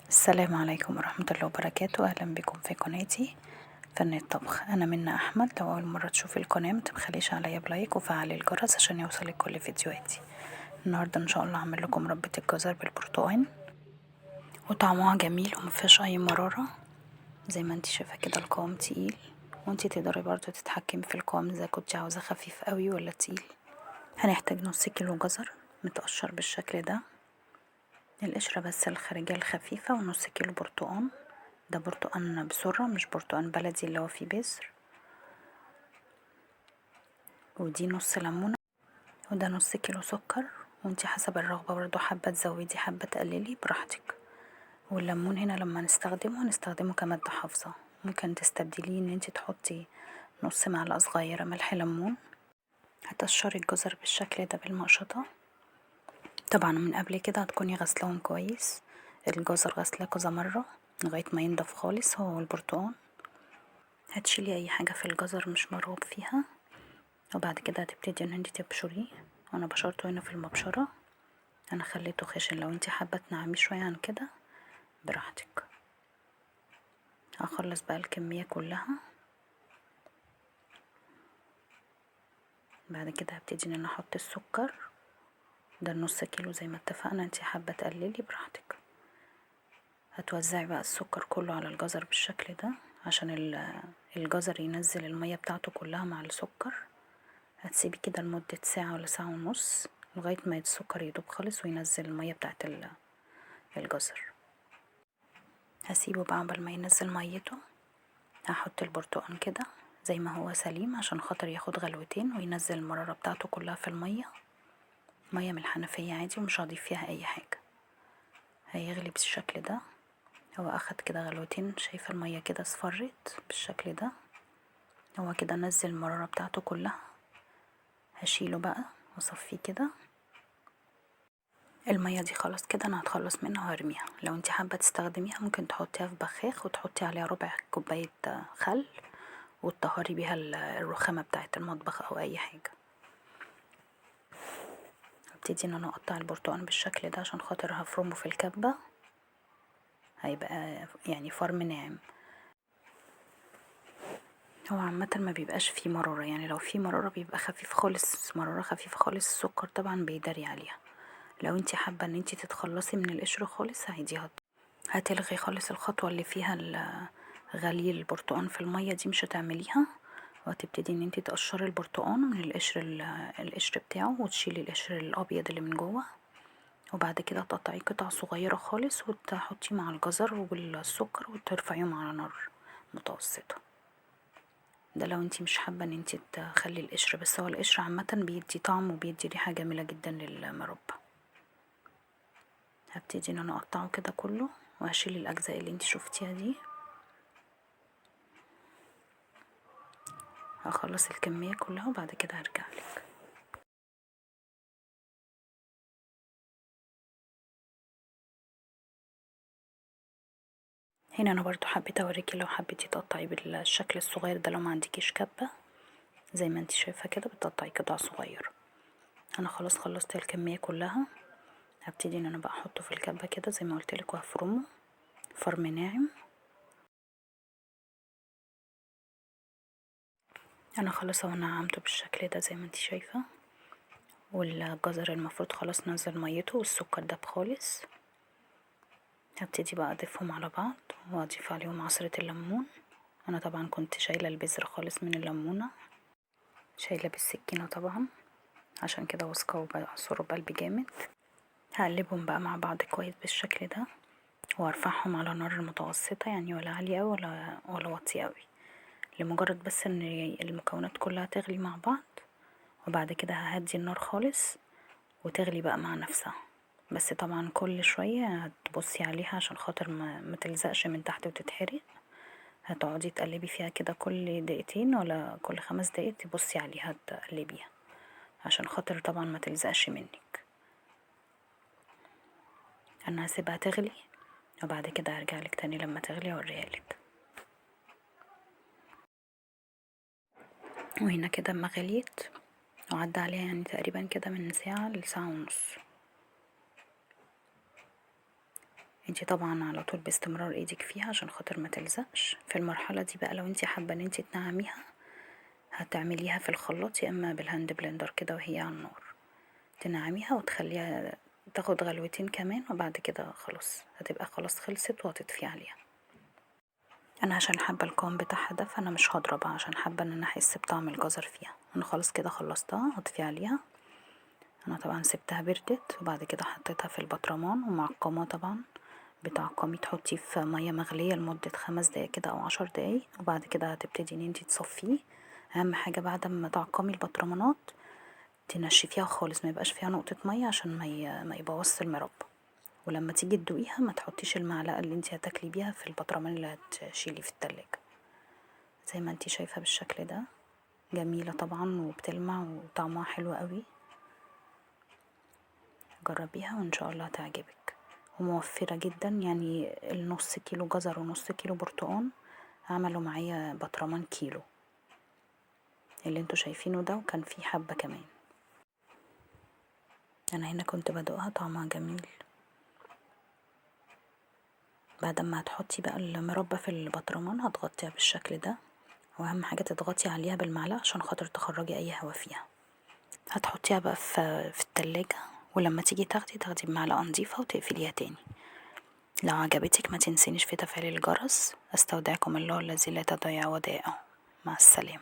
السلام عليكم ورحمة الله وبركاته. أهلا بكم في قناتي فن الطبخ. أنا منى أحمد. لو أول مرة تشوفي القناة متبخليش عليا بلايك وفعلي الجرس عشان يوصلك كل فيديوهاتي. النهاردة إن شاء الله هعمل لكم مربى الجزر بالبرتقال، وطعمها جميل ومفيهاش أي مرارة. زي ما انتي شايفة كده القوام تقيل، وانتي تقدري برضو تتحكمي في القوام إذا كنتي عاوزاه خفيف قوي ولا تقيل. هنحتاج نص كيلو جزر متقشر بالشكل ده، القشرة بس الخارجية الخفيفة، ونص كيلو برتقان. ده برتقان بسرة مش برتقان بلدي اللي هو فيه بذر. ودي نص ليمونة، وده نص كيلو سكر، وانتي حسب الرغبة برضو، حابة تزودي حابة تقللي براحتك. والليمون هنا لما هنستخدمه كمادة حافظة، ممكن تستبدليه ان انتي تحطي نص معلقة صغيرة ملح ليمون. هتقشري الجزر بالشكل ده بالمقشطة. طبعا من قبل كده هتكوني غسلهم كويس، الجزر غسله كذا مرة لغاية ما ينضف خالص هو والبرتقان. هتشيلي اي حاجة في الجزر مش مرغوب فيها، وبعد كده هتبتدي ان انتي تبشريه. وانا بشرته هنا في المبشرة، انا خليته خشن، لو انتي حابة تنعميه شوية عن كده براحتك. هخلص بقى الكمية كلها. بعد كده هبتدي ان انا احط السكر، ده النص كيلو زي ما اتفقنا، انتي حابة تقللي براحتك. هتوزعي بقى السكر كله على الجزر بالشكل ده عشان الجزر ينزل المية بتاعته كلها مع السكر. هتسيبي كده لمدة ساعة ولا ساعة ونص لغاية ما السكر يدوب خالص وينزل المية بتاعت الجزر. هسيبه بقى قبل ما ينزل ميته. هحط البرتقان كده زي ما هو سليم عشان خاطر ياخد غلوتين وينزل المرارة بتاعته كلها في المية. مية من الحنفية عادي ومش هضيف فيها اي حاجة. هيغلي بالشكل ده. هو اخد كده غلوتين، شايفة المية كده اصفرت بالشكل ده. هو كده نزل المرارة بتاعته كلها. هشيله بقى واصفيه كده. المية دي خلاص كده انا هتخلص منها وهرميها. لو انتي حابة تستخدميها ممكن تحطيها في بخاخ وتحطي عليها ربع كوباية خل وتطهري بيها الرخامة بتاعة المطبخ او اي حاجة. هبتدي ان انا اقطع البرتقال بالشكل ده عشان خاطر هفرمه في الكبة، هيبقى يعني فرم ناعم. هو عامة ما بيبقاش فيه مرارة، يعني لو فيه مرارة بيبقى خفيف خالص، مرارة خفيفة خالص. السكر طبعا بيداري عليها. لو انتي حابة ان انتي تتخلصي من القشر خالص عادي هتلغي خالص الخطوة اللي فيها غلي البرتقان في المية دي، مش هتعمليها. وهتبتدي ان انتي تقشري البرتقان من القشر بتاعه، وتشيلي القشر الابيض اللي من جوه. وبعد كده تقطعيه قطع صغيرة خالص وتحطيه مع الجزر والسكر وترفعيهم على نار متوسطة. ده لو انتي مش حابة ان انتي تخلي القشر، بس هو القشر عامة بيدي طعم وبيدي ريحة جميلة جدا للمربى. هبتدي ان انا اقطعه كده كله، وهشيل الاجزاء اللي انتي شفتيها دي. هخلص الكمية كلها وبعد كده هرجعلك. هنا انا برضو حبيت اوريكي لو حبيتي تقطعي بالشكل الصغير ده، لو ما عندكيش كبة زي ما انتي شايفة كده بتقطعي قطع صغيرة. انا خلاص خلصت الكمية كلها. هبتدي ان انا بقى احطه في الكبة كده زي ما قلتلك، وهفرمه فرم ناعم. انا خلاص اهو نعمته بالشكل ده زي ما انتي شايفة، والجزر المفروض خلاص نزل ميته والسكر داب خالص. هبتدي بقى اضيفهم على بعض واضيف عليهم عصرة الليمون. انا طبعا كنت شايلة البذر خالص من الليمونة، شايلة بالسكينة طبعا عشان كده واثقة وبعصره بقلب جامد. هقلبهم بقى مع بعض كويس بالشكل ده، وارفعهم على نار متوسطة، يعني ولا عالية اوي ولا واطية اوي، لمجرد بس ان المكونات كلها تغلي مع بعض. وبعد كده ههدي النار خالص وتغلي بقى مع نفسها. بس طبعا كل شوية هتبصي عليها عشان خاطر ما تلزقش من تحت وتتحرق. هتقعدي تقلبي فيها كده كل دقيقتين ولا كل 5 دقايق تبصي عليها تقلبيها عشان خاطر طبعا ما تلزقش منك. انا هسيبها تغلي وبعد كده هرجعلك تاني لما تغلي اوريهالك. وهنا كده اما غليت وعدى عليها يعني تقريبا كده من ساعة لساعة ونص. انتي طبعا على طول باستمرار ايدك فيها عشان خاطر ما تلزقش. في المرحلة دي بقى لو انتي حابة ان انتي تنعميها هتعمليها في الخلاط يا اما بالهاند بلندر كده وهي على النار، تنعميها وتخليها تاخد غلوتين كمان، وبعد كده خلاص هتبقى خلاص خلصت وهتطفي عليها. انا عشان حابة القوام بتاعها ده فانا مش هضربها، عشان حابة ان انا احس بطعم الجزر فيها. انا خلاص كده خلصتها، هطفي عليها. انا طبعا سبتها بردت وبعد كده حطيتها في البطرمان ومعقمة طبعا. بتعقمي تحطيه في مية مغلية لمدة 5 دقايق كده او 10 دقايق، وبعد كده هتبتدي ان انتي تصفيه. اهم حاجة بعد ما تعقمي البطرمانات تنشفيها خالص، ما يبقاش فيها نقطة مية عشان ما يبوظش المربى. ولما تيجي تدوقيها ما تحطيش المعلقة اللي انتي هتاكلي بيها في البطرمان اللي هتشيليه في التلاجة. زي ما انتي شايفة بالشكل ده، جميلة طبعا وبتلمع وطعمها حلو قوي. جربيها وان شاء الله هتعجبك، وموفرة جدا. يعني النص كيلو جزر ونص كيلو برتقان عملوا معايا بطرمان كيلو اللي انتوا شايفينه ده، وكان فيه حبة كمان. انا هنا كنت بدوقها طعمها جميل. بعد ما هتحطي بقى المربى في البطرمان هتغطيها بالشكل ده، واهم حاجة تضغطي عليها بالمعلقة عشان خاطر تخرجي اي هوا فيها. هتحطيها بقى في التلاجة، ولما تيجي تاخدي بمعلقة نضيفة وتقفليها تاني. لو عجبتك ما تنسينيش في تفعيل الجرس. استودعكم الله الذي لا تضيع ودائعه. مع السلامة.